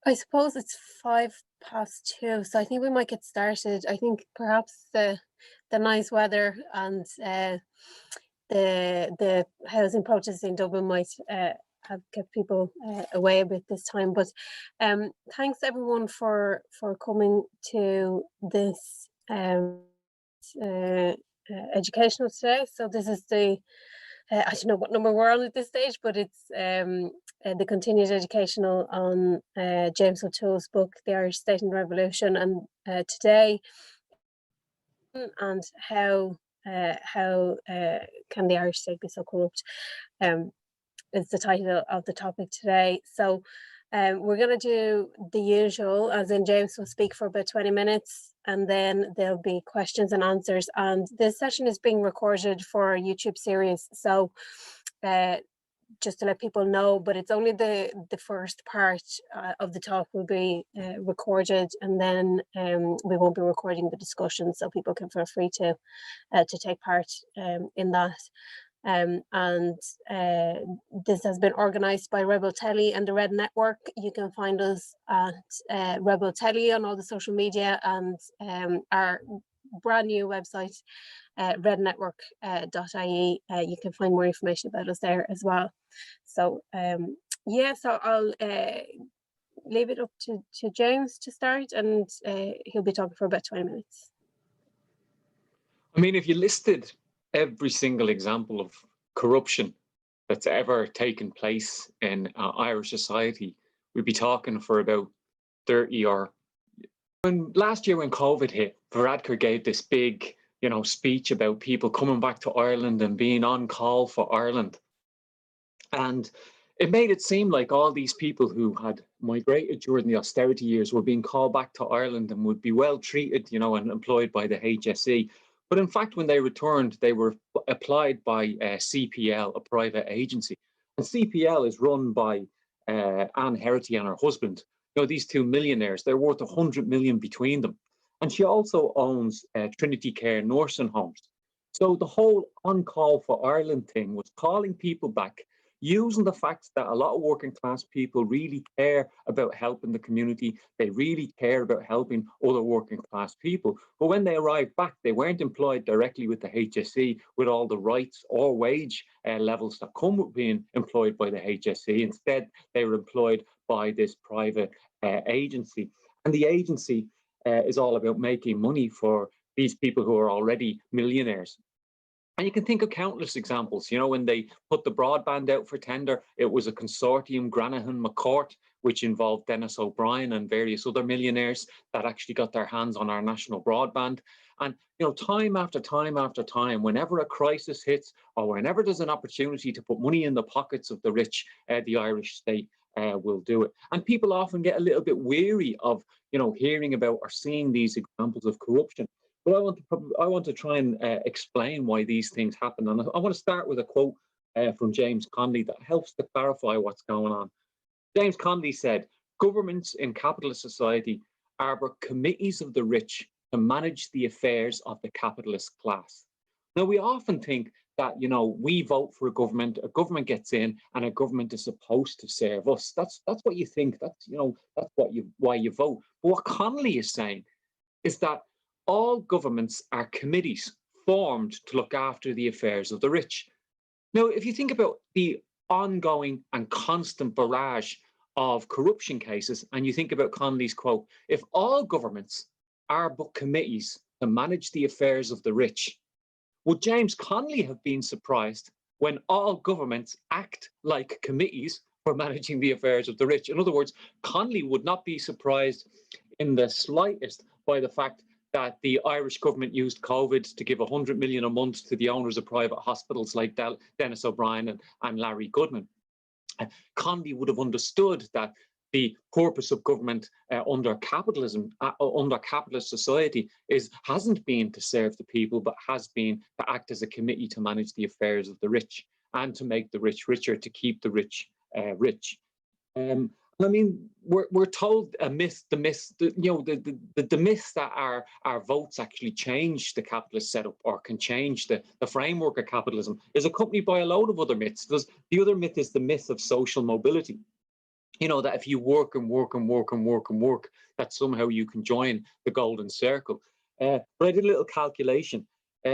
I suppose it's 2:05, so I think we might get started. I think perhaps the nice weather and the housing protests in Dublin might have kept people away a bit this time. But thanks everyone for coming to this educational today. So this is the I don't know what number we're on at this stage, but it's the continued educational on James O'Toole's book, The Irish State and Revolution, and today, and how can the Irish state be so corrupt? Is the title of the topic today. So we're going to do the usual, as in James will speak for about 20 minutes and then there'll be questions and answers. And this session is being recorded for a YouTube series. So just to let people know, but it's only the first part of the talk will be recorded, and then we won't be recording the discussion, so people can feel free to take part in that. And this has been organised by Rebel Telly and the Red Network. You can find us at Rebel Telly on all the social media, and our brand new website, rednetwork.ie. You can find more information about us there as well. So yeah, so I'll leave it up to James to start, and he'll be talking for about 20 minutes. I mean, if you listed every single example of corruption that's ever taken place in Irish society, we'd be talking for about 30 or... Last year when COVID hit, Varadkar gave this big, speech about people coming back to Ireland and being on call for Ireland. And it made it seem like all these people who had migrated during the austerity years were being called back to Ireland and would be well treated, and employed by the HSE. But in fact, when they returned, they were applied by CPL, a private agency. And CPL is run by Anne Herity and her husband. These two millionaires, they're worth 100 million between them. And she also owns Trinity Care nursing homes. So the whole on-call for Ireland thing was calling people back, using the fact that a lot of working class people really care about helping the community. They really care about helping other working class people. But when they arrived back, they weren't employed directly with the HSE with all the rights or wage levels that come with being employed by the HSE. Instead, they were employed by this private agency. And the agency is all about making money for these people who are already millionaires. And you can think of countless examples. When they put the broadband out for tender, it was a consortium, Granahan McCourt, which involved Dennis O'Brien and various other millionaires that actually got their hands on our national broadband. And, time after time after time, whenever a crisis hits or whenever there's an opportunity to put money in the pockets of the rich, the Irish state will do it. And people often get a little bit weary of, hearing about or seeing these examples of corruption. But I want to try and explain why these things happen. And I want to start with a quote from James Connolly that helps to clarify what's going on. James Connolly said, "Governments in capitalist society are but committees of the rich to manage the affairs of the capitalist class." Now, we often think that, we vote for a government gets in, and a government is supposed to serve us. That's what you think. That's why you vote. But what Connolly is saying is that all governments are committees formed to look after the affairs of the rich. Now, if you think about the ongoing and constant barrage of corruption cases, and you think about Connolly's quote, if all governments are but committees to manage the affairs of the rich, would James Connolly have been surprised when all governments act like committees for managing the affairs of the rich? In other words, Connolly would not be surprised in the slightest by the fact that the Irish government used COVID to give 100 million a month to the owners of private hospitals like Dennis O'Brien and Larry Goodman. Connolly would have understood that the purpose of government under capitalism, under capitalist society, hasn't been to serve the people, but has been to act as a committee to manage the affairs of the rich and to make the rich richer, to keep the rich rich. I mean, we're told the myth that our votes actually change the capitalist setup or can change the framework of capitalism is accompanied by a load of other myths. The other myth is the myth of social mobility. you know, that if you work and work and work and work and work, that somehow you can join the golden circle. But I did a little calculation.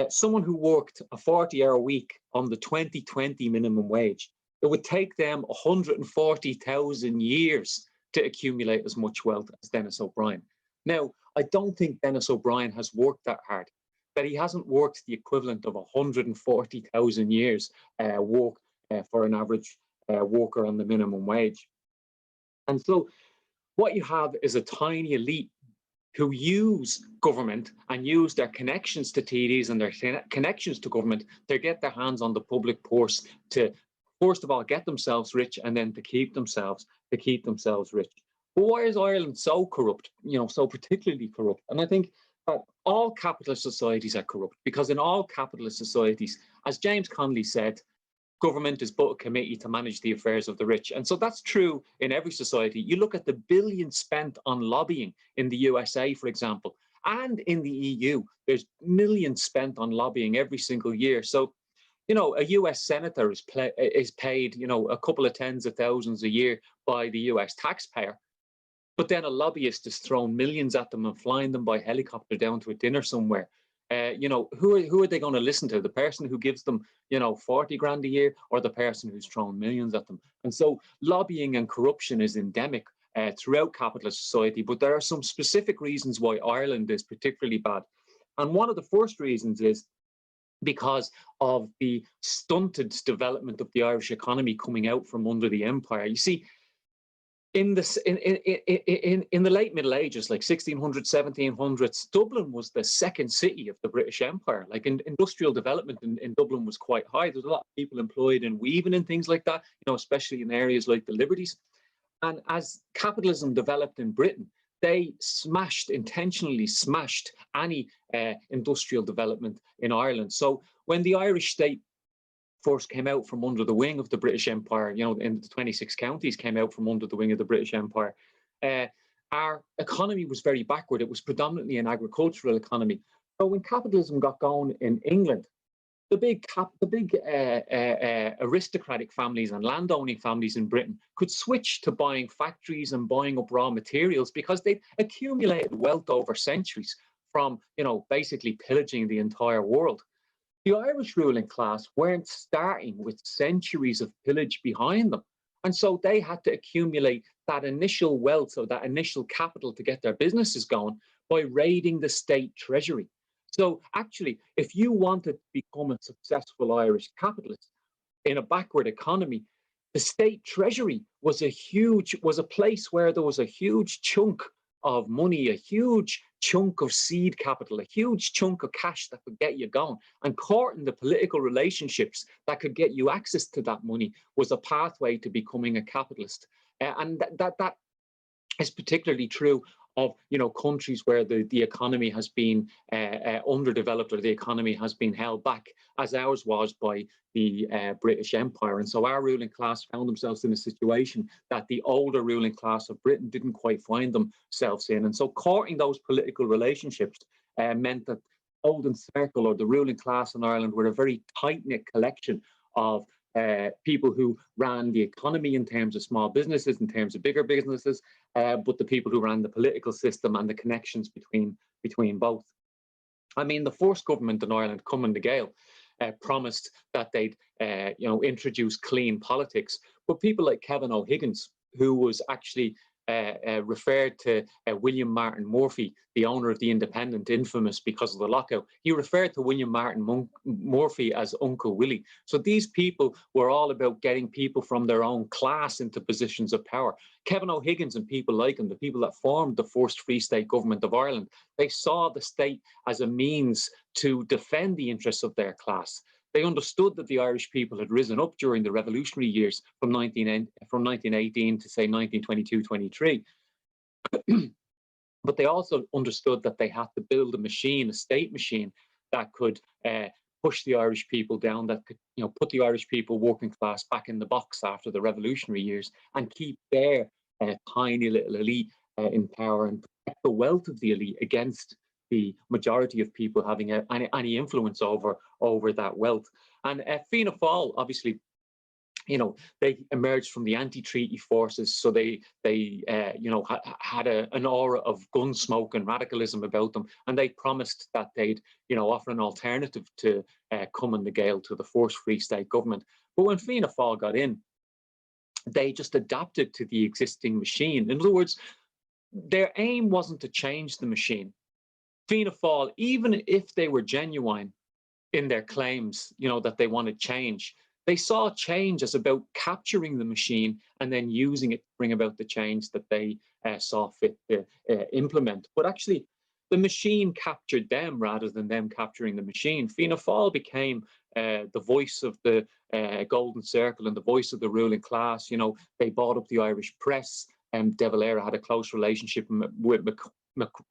Someone who worked a 40-hour week on the 2020 minimum wage, it would take them 140,000 years to accumulate as much wealth as Dennis O'Brien. Now, I don't think Dennis O'Brien has worked that hard, that he hasn't worked the equivalent of 140,000 years work for an average worker on the minimum wage. And so what you have is a tiny elite who use government and use their connections to TDs and their connections to government to get their hands on the public purse to, first of all, get themselves rich, and then to keep themselves rich. But why is Ireland so corrupt, you know, so particularly corrupt? And I think that all capitalist societies are corrupt, because in all capitalist societies, as James Connolly said, government is but a committee to manage the affairs of the rich. And so that's true in every society. You look at the billions spent on lobbying in the USA, for example, and in the EU, there's millions spent on lobbying every single year. So, you know, a US senator is paid, you know, a couple of tens of thousands a year by the US taxpayer. But then a lobbyist is throwing millions at them and flying them by helicopter down to a dinner somewhere. You know, who are they going to listen to? The person who gives them, you know, 40 grand a year, or the person who's throwing millions at them? And so lobbying and corruption is endemic throughout capitalist society. But there are some specific reasons why Ireland is particularly bad. And one of the first reasons is because of the stunted development of the Irish economy coming out from under the empire. You see, in the late Middle Ages, like 1600s, 1700s, Dublin was the second city of the British Empire. Like industrial development in Dublin was quite high. There's a lot of people employed in weaving and things like that, you know, especially in areas like the Liberties. And as capitalism developed in Britain, they intentionally smashed any industrial development in Ireland. So when the Irish state first came out from under the wing of the British Empire, you know, in the 26 counties came out from under the wing of the British Empire, our economy was very backward. It was predominantly an agricultural economy. So when capitalism got going in England, the big aristocratic families and landowning families in Britain could switch to buying factories and buying up raw materials, because they'd accumulated wealth over centuries from, you know, basically pillaging the entire world. The Irish ruling class weren't starting with centuries of pillage behind them. And so they had to accumulate that initial wealth, or that initial capital, to get their businesses going by raiding the state treasury. So actually, if you wanted to become a successful Irish capitalist in a backward economy, the state treasury was a place where there was a huge chunk of money, a huge chunk of seed capital, a huge chunk of cash that could get you going. And courting the political relationships that could get you access to that money was a pathway to becoming a capitalist. And that is particularly true of, you know, countries where the economy has been underdeveloped, or the economy has been held back, as ours was by the British Empire. And so our ruling class found themselves in a situation that the older ruling class of Britain didn't quite find themselves in. And so courting those political relationships meant that Golden Circle, or the ruling class in Ireland, were a very tight-knit collection of people who ran the economy in terms of small businesses, in terms of bigger businesses, but the people who ran the political system and the connections between both. I mean, the first government in Ireland, Cumann de Gael, promised that they'd you know, introduce clean politics, but people like Kevin O'Higgins, who was actually referred to William Martin Murphy, the owner of the Independent, infamous because of the lockout. He referred to William Martin Murphy as Uncle Willie. So these people were all about getting people from their own class into positions of power. Kevin O'Higgins and people like him, the people that formed the first Free State government of Ireland, they saw the state as a means to defend the interests of their class. They understood that the Irish people had risen up during the revolutionary years from 1918 to, say, 1922-23. But they also understood that they had to build a machine, a state machine, that could push the Irish people down, that could, you know, put the Irish people, working class, back in the box after the revolutionary years, and keep their tiny little elite in power, and protect the wealth of the elite against the majority of people having any influence over that wealth. And Fianna Fáil, obviously, they emerged from the anti-treaty forces, so they had an aura of gun smoke and radicalism about them, and they promised that they'd offer an alternative to Cumann na Gael, to the first Free State government. But when Fianna Fáil got in, they just adapted to the existing machine. In other words, their aim wasn't to change the machine. Fianna Fáil, even if they were genuine in their claims, that they wanted change, they saw change as about capturing the machine and then using it to bring about the change that they saw fit to implement. But actually, the machine captured them rather than them capturing the machine. Fianna Fáil became the voice of the Golden Circle and the voice of the ruling class. They bought up the Irish press. De Valera had a close relationship with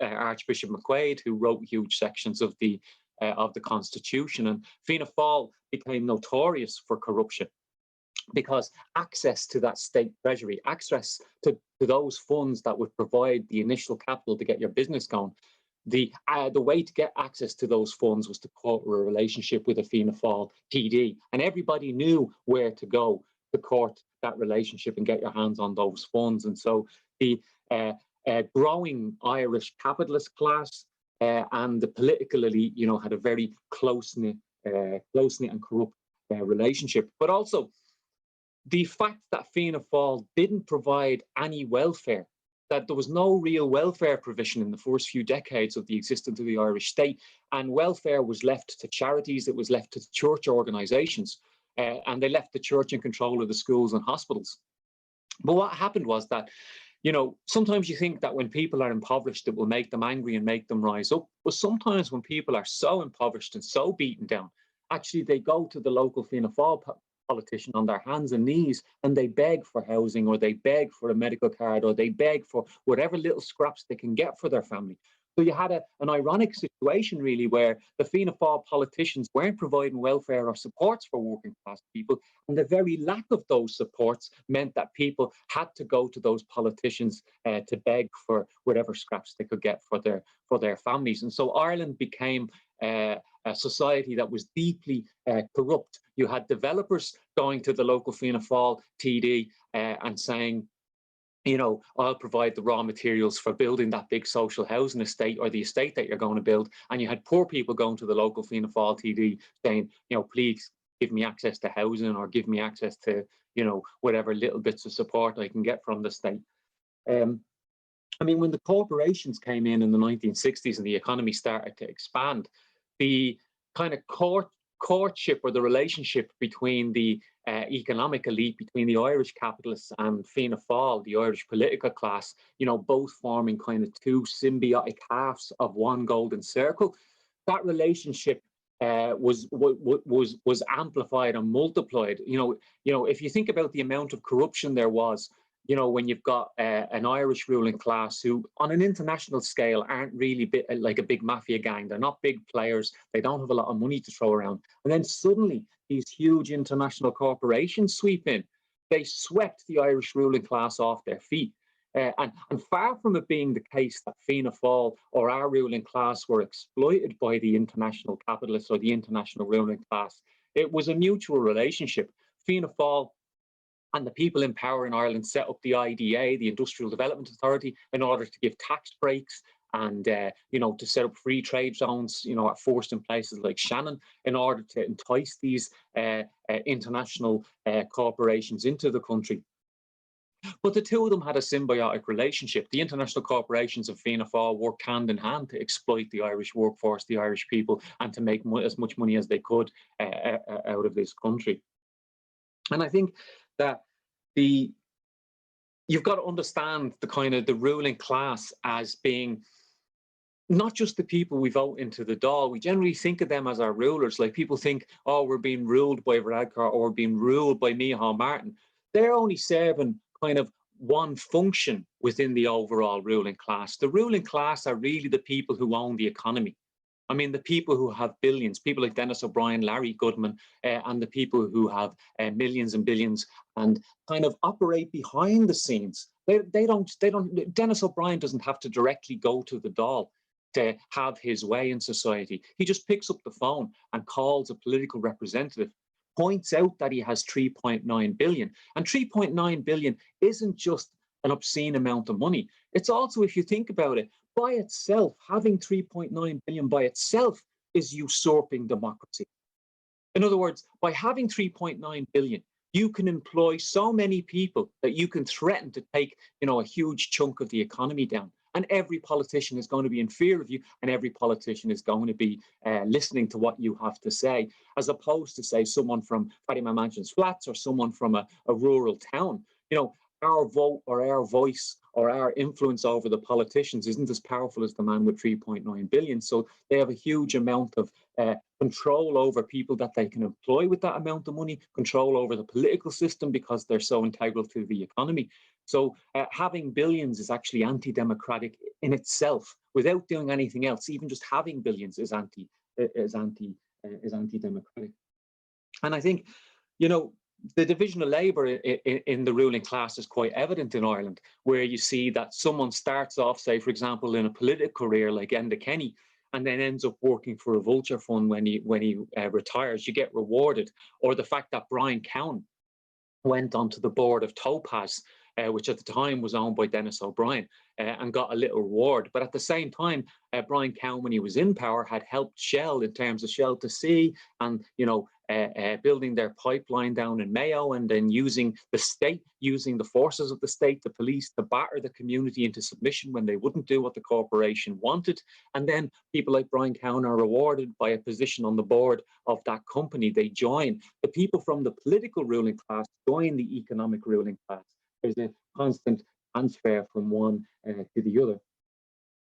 Archbishop McQuaid, who wrote huge sections of the Constitution. And Fianna Fáil became notorious for corruption because access to that state treasury, access to those funds that would provide the initial capital to get your business going, the way to get access to those funds was to court a relationship with a Fianna Fáil TD, and everybody knew where to go to court that relationship and get your hands on those funds. And so the growing Irish capitalist class and the political elite, had a very close-knit and corrupt relationship. But also, the fact that Fianna Fáil didn't provide any welfare, that there was no real welfare provision in the first few decades of the existence of the Irish state, and welfare was left to charities, it was left to church organisations, and they left the church in control of the schools and hospitals. But what happened was that, sometimes you think that when people are impoverished, it will make them angry and make them rise up. But sometimes when people are so impoverished and so beaten down, actually they go to the local Fianna Fáil politician on their hands and knees, and they beg for housing, or they beg for a medical card, or they beg for whatever little scraps they can get for their family. So you had an ironic situation, really, where the Fianna Fáil politicians weren't providing welfare or supports for working class people, and the very lack of those supports meant that people had to go to those politicians to beg for whatever scraps they could get for their families. And so Ireland became a society that was deeply corrupt. You had developers going to the local Fianna Fáil TD and saying, I'll provide the raw materials for building that big social housing estate or the estate that you're going to build. And you had poor people going to the local Fianna Fáil TD saying, please give me access to housing, or give me access to, whatever little bits of support I can get from the state. When the corporations came in the 1960s and the economy started to expand, the kind of courtship or the relationship between the economic elite, between the Irish capitalists and Fianna Fáil, the Irish political class, both forming kind of two symbiotic halves of one golden circle, that relationship was amplified and multiplied. If you think about the amount of corruption there was, when you've got an Irish ruling class who, on an international scale, aren't really like a big mafia gang. They're not big players. They don't have a lot of money to throw around. And then suddenly, these huge international corporations sweep in. They swept the Irish ruling class off their feet. And far from it being the case that Fianna Fáil or our ruling class were exploited by the international capitalists or the international ruling class, it was a mutual relationship. Fianna Fáil and the people in power in Ireland set up the IDA, the Industrial Development Authority, in order to give tax breaks and to set up free trade zones, at first in places like Shannon, in order to entice these international corporations into the country. But the two of them had a symbiotic relationship. The international corporations of Fianna Fáil worked hand in hand to exploit the Irish workforce, the Irish people, and to make as much money as they could out of this country. And I think that you've got to understand the ruling class as being not just the people we vote into the Dáil. We generally think of them as our rulers. Like, people think, oh, we're being ruled by Varadkar or we're being ruled by Micheál Martin. They're only serving kind of one function within the overall ruling class. The ruling class are really the people who own the economy. The people who have billions, people like Denis O'Brien, Larry Goodman, and the people who have millions and billions and kind of operate behind the scenes. They don't. Denis O'Brien doesn't have to directly go to the Dáil to have his way in society. He just picks up the phone and calls a political representative, points out that he has 3.9 billion. And 3.9 billion isn't just an obscene amount of money. It's also, if you think about it, by itself, having 3.9 billion by itself is usurping democracy. In other words, by having 3.9 billion, you can employ so many people that you can threaten to take, a huge chunk of the economy down. And every politician is going to be in fear of you, and every politician is going to be listening to what you have to say, as opposed to, say, someone from Fatima Mansion's flats or someone from a rural town. Our vote or our voice or our influence over the politicians isn't as powerful as the man with 3.9 billion. So they have a huge amount of control over people that they can employ with that amount of money, control over the political system because they're so integral to the economy. So having billions is actually anti-democratic in itself. Without doing anything else, even just having billions is anti-democratic. And I think, the division of labour in the ruling class is quite evident in Ireland, where you see that someone starts off, say, for example, in a political career like Enda Kenny, and then ends up working for a vulture fund when he retires. You get rewarded. Or the fact that Brian Cowan went onto the board of Topaz, which at the time was owned by Dennis O'Brien, and got a little reward. But at the same time, Brian Cowan, when he was in power, had helped Shell in terms of Shell to Sea and, building their pipeline down in Mayo, and then using the forces of the state, the police, to batter the community into submission when they wouldn't do what the corporation wanted. And then people like Brian Cowan are rewarded by a position on the board of that company. They join. The people from the political ruling class join the economic ruling class. There's a constant transfer from one to the other.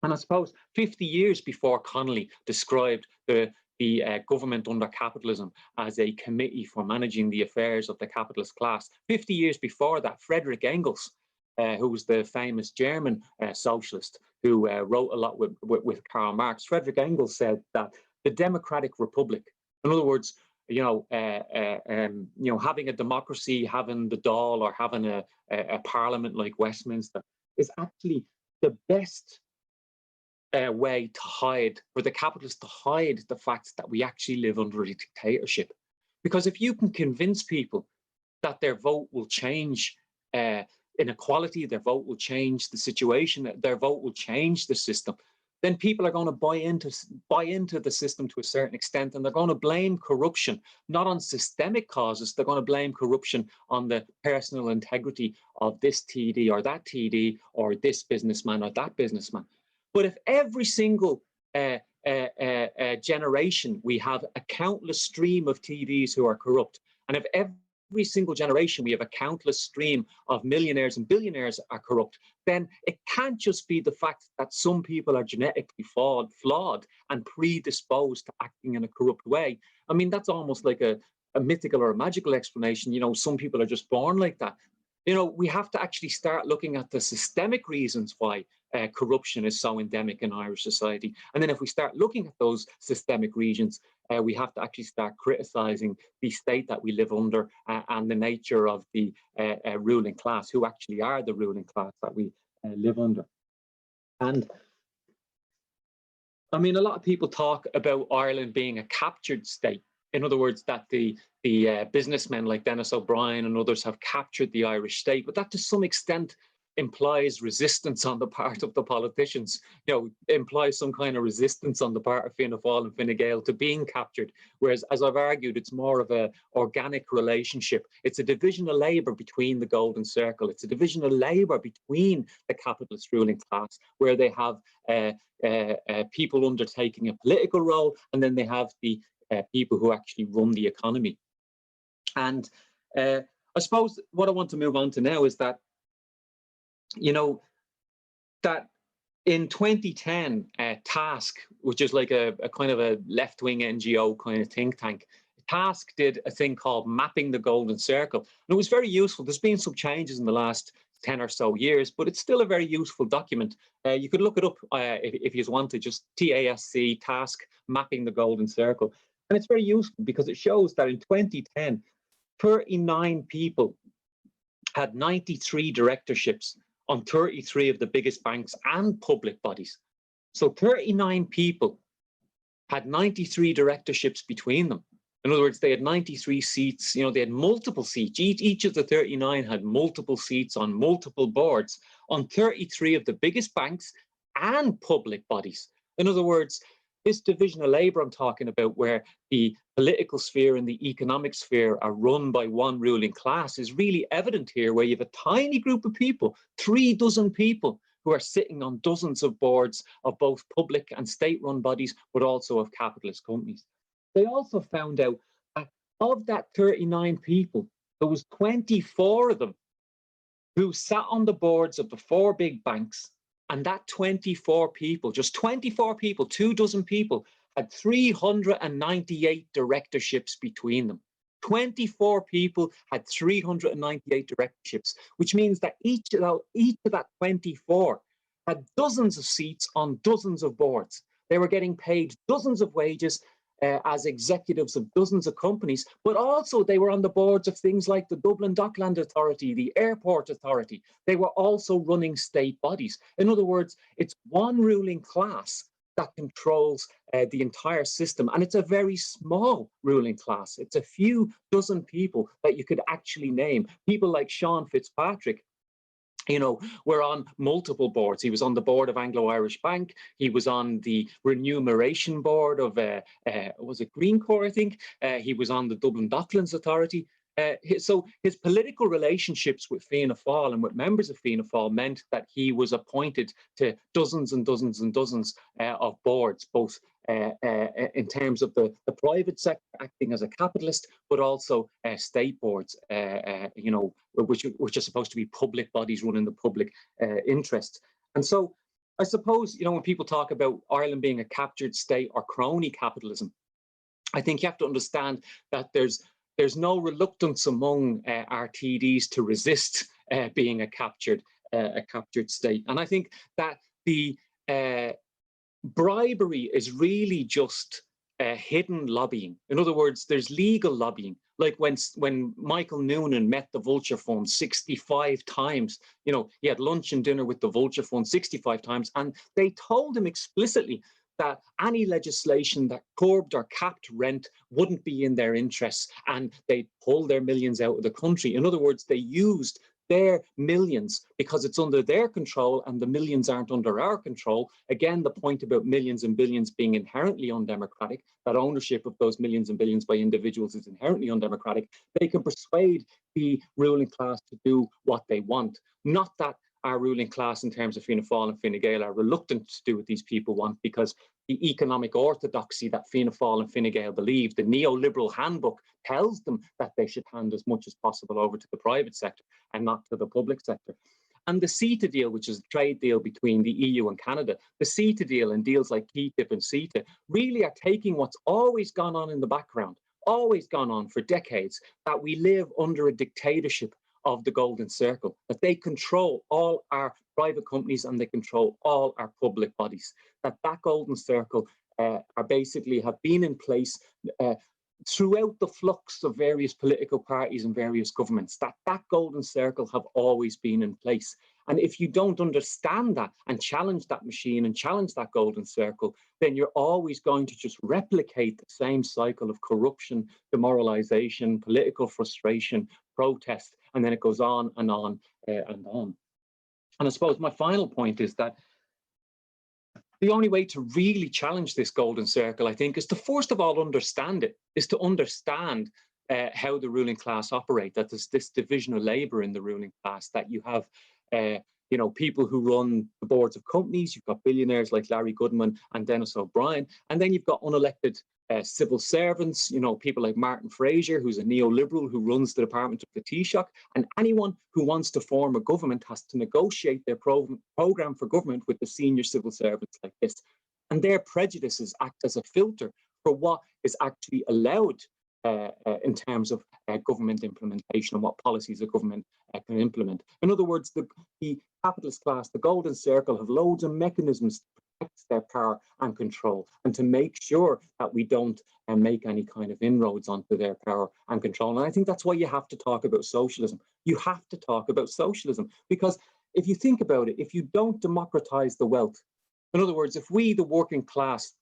And I suppose 50 years before Connolly described the government under capitalism as a committee for managing the affairs of the capitalist class, 50 years before that, Friedrich Engels, who was the famous German socialist who wrote a lot with Karl Marx, Friedrich Engels said that the democratic republic, in other words, having a democracy, having the Dáil, or having a parliament like Westminster, is actually the best way to hide, for the capitalists to hide the fact that we actually live under a dictatorship. Because if you can convince people that their vote will change inequality, their vote will change the situation, their vote will change the system, then people are going to buy into the system to a certain extent, and they're going to blame corruption not on systemic causes. They're going to blame corruption on the personal integrity of this TD or that TD, or this businessman or that businessman. But if every single generation we have a countless stream of TDs who are corrupt, and if every single generation we have a countless stream of millionaires and billionaires are corrupt, then it can't just be the fact that some people are genetically flawed and predisposed to acting in a corrupt way. I mean, that's almost like a mythical or a magical explanation. Some people are just born like that. We have to actually start looking at the systemic reasons why corruption is so endemic in Irish society. And then if we start looking at those systemic reasons, we have to actually start criticising the state that we live under and the nature of the ruling class, who actually are the ruling class that we live under. And I mean, a lot of people talk about Ireland being a captured state. In other words, that the businessmen like Dennis O'Brien and others have captured the Irish state, but that to some extent implies resistance on the part of the politicians, implies some kind of resistance on the part of Fianna Fáil and Fine Gael to being captured. Whereas, as I've argued, it's more of an organic relationship. It's a division of labour between the Golden Circle. It's a division of labour between the capitalist ruling class, where they have people undertaking a political role, and then they have the people who actually run the economy. And I suppose what I want to move on to now is that, that in 2010, Task, which is like a kind of a left-wing NGO kind of think tank, Task did a thing called Mapping the Golden Circle. And it was very useful. There's been some changes in the last 10 or so years, but it's still a very useful document. You could look it up if you want to, just TASC, Task, Mapping the Golden Circle. And it's very useful because it shows that in 2010, 39 people had 93 directorships on 33 of the biggest banks and public bodies. So 39 people had 93 directorships between them. In other words, they had 93 seats, they had multiple seats. Each of the 39 had multiple seats on multiple boards on 33 of the biggest banks and public bodies. In other words, this division of labour I'm talking about, where the political sphere and the economic sphere are run by one ruling class, is really evident here, where you have a tiny group of people, 3 dozen people, who are sitting on dozens of boards of both public and state-run bodies, but also of capitalist companies. They also found out that of that 39 people, there was 24 of them who sat on the boards of the 4 big banks, and that 24 people, just 24 people, 2 dozen people, had 398 directorships between them. 24 people had 398 directorships, which means that each of that 24 had dozens of seats on dozens of boards. They were getting paid dozens of wages as executives of dozens of companies, but also they were on the boards of things like the Dublin Dockland Authority, the Airport Authority. They were also running state bodies. In other words, it's one ruling class that controls the entire system, and it's a very small ruling class. It's a few dozen people that you could actually name. People like Sean Fitzpatrick, were on multiple boards. He was on the board of Anglo-Irish Bank. He was on the remuneration board of, was it Greencore, I think? He was on the Dublin Docklands Authority. So his political relationships with Fianna Fáil and with members of Fianna Fáil meant that he was appointed to dozens and dozens and dozens of boards, both in terms of the private sector acting as a capitalist, but also state boards, which are supposed to be public bodies running the public interest. And so I suppose, when people talk about Ireland being a captured state or crony capitalism, I think you have to understand that there's no reluctance among our TDs to resist being a captured state. And I think that the bribery is really just hidden lobbying. In other words, there's legal lobbying. Like when Michael Noonan met the Vulture Fund 65 times, he had lunch and dinner with the Vulture Fund 65 times, and they told him explicitly that any legislation that curbed or capped rent wouldn't be in their interests, and they'd pull their millions out of the country. In other words, they used their millions because it's under their control and the millions aren't under our control. Again, the point about millions and billions being inherently undemocratic, that ownership of those millions and billions by individuals is inherently undemocratic. They can persuade the ruling class to do what they want. Not that our ruling class in terms of Fianna Fáil and Fine Gael are reluctant to do what these people want, because the economic orthodoxy that Fianna Fáil and Fine Gael believe, the neoliberal handbook, tells them that they should hand as much as possible over to the private sector and not to the public sector. And the CETA deal, which is a trade deal between the EU and Canada, the CETA deal and deals like TTIP and CETA really are taking what's always gone on in the background, always gone on for decades, that we live under a dictatorship of the Golden Circle, that they control all our private companies and they control all our public bodies, that Golden Circle are basically have been in place throughout the flux of various political parties and various governments, that Golden Circle have always been in place. And if you don't understand that and challenge that machine and challenge that Golden Circle, then you're always going to just replicate the same cycle of corruption, demoralization, political frustration, protest, and then it goes on and on and on. And I suppose my final point is that the only way to really challenge this Golden Circle, I think, is to first of all understand it, is to understand how the ruling class operate, that there's this division of labour in the ruling class, that you have people who run the boards of companies, you've got billionaires like Larry Goodman and Dennis O'Brien, and then you've got unelected civil servants, people like Martin Fraser, who's a neoliberal who runs the Department of the Taoiseach, and anyone who wants to form a government has to negotiate their programme for government with the senior civil servants like this. And their prejudices act as a filter for what is actually allowed in terms of government implementation and what policies a government can implement. In other words, the capitalist class, the Golden Circle, have loads of mechanisms to protect their power and control, and to make sure that we don't make any kind of inroads onto their power and control. And I think that's why you have to talk about socialism. You have to talk about socialism, because if you think about it, if you don't democratize the wealth, in other words, if we, the working class,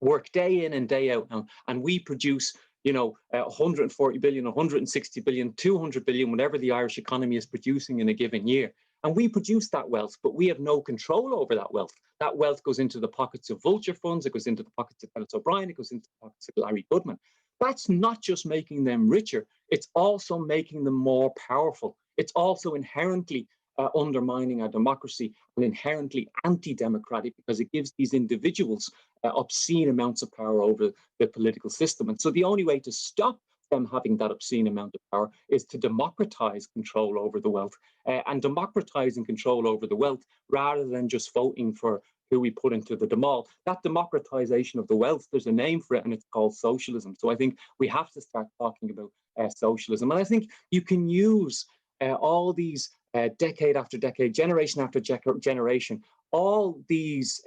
work day in and day out now, and we produce 140 billion, 160 billion, 200 billion, whatever the Irish economy is producing in a given year. And we produce that wealth, but we have no control over that wealth. That wealth goes into the pockets of vulture funds, it goes into the pockets of Dennis O'Brien, it goes into the pockets of Larry Goodman. That's not just making them richer, it's also making them more powerful. It's also inherently undermining our democracy and inherently anti-democratic, because it gives these individuals obscene amounts of power over the political system. And so the only way to stop them having that obscene amount of power is to democratize control over the wealth, and democratizing control over the wealth rather than just voting for who we put into the Dáil. That democratization of the wealth, there's a name for it, and it's called socialism. So I think we have to start talking about socialism. And I think you can use all these decade after decade, generation after generation, all these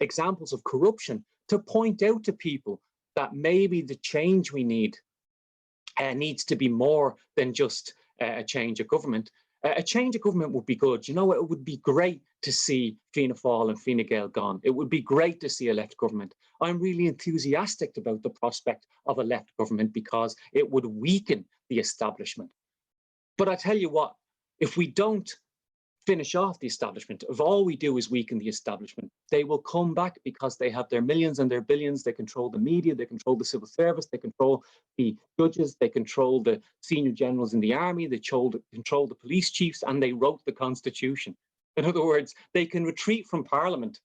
examples of corruption to point out to people that maybe the change we need needs to be more than just a change of government. A change of government would be good. You know, it would be great to see Fianna Fáil and Fine Gael gone. It would be great to see a left government. I'm really enthusiastic about the prospect of a left government because it would weaken the establishment. But I tell you what, if we don't finish off the establishment, if all we do is weaken the establishment, they will come back because they have their millions and their billions. They control the media, they control the civil service, they control the judges, they control the senior generals in the army, they control the police chiefs, and they wrote the constitution. In other words, they can retreat from parliament,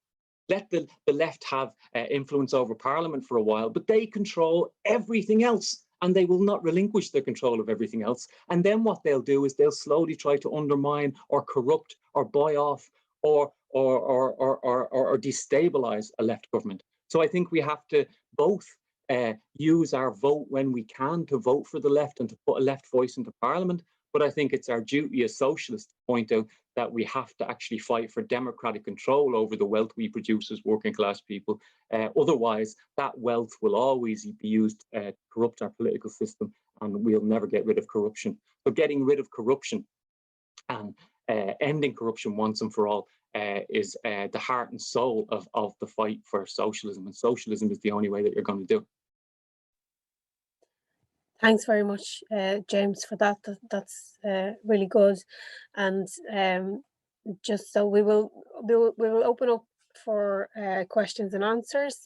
let the left have influence over parliament for a while, but they control everything else. And they will not relinquish their control of everything else. And then what they'll do is they'll slowly try to undermine or corrupt or buy off or destabilize a left government. So I think we have to both use our vote when we can to vote for the left and to put a left voice into parliament. But I think it's our duty as socialists to point out that we have to actually fight for democratic control over the wealth we produce as working class people. Otherwise, that wealth will always be used to corrupt our political system, and we'll never get rid of corruption. So getting rid of corruption and ending corruption once and for all is the heart and soul of the fight for socialism. And socialism is the only way that you're going to do it. Thanks very much, James, for that. That's really good. And just so we will open up for questions and answers.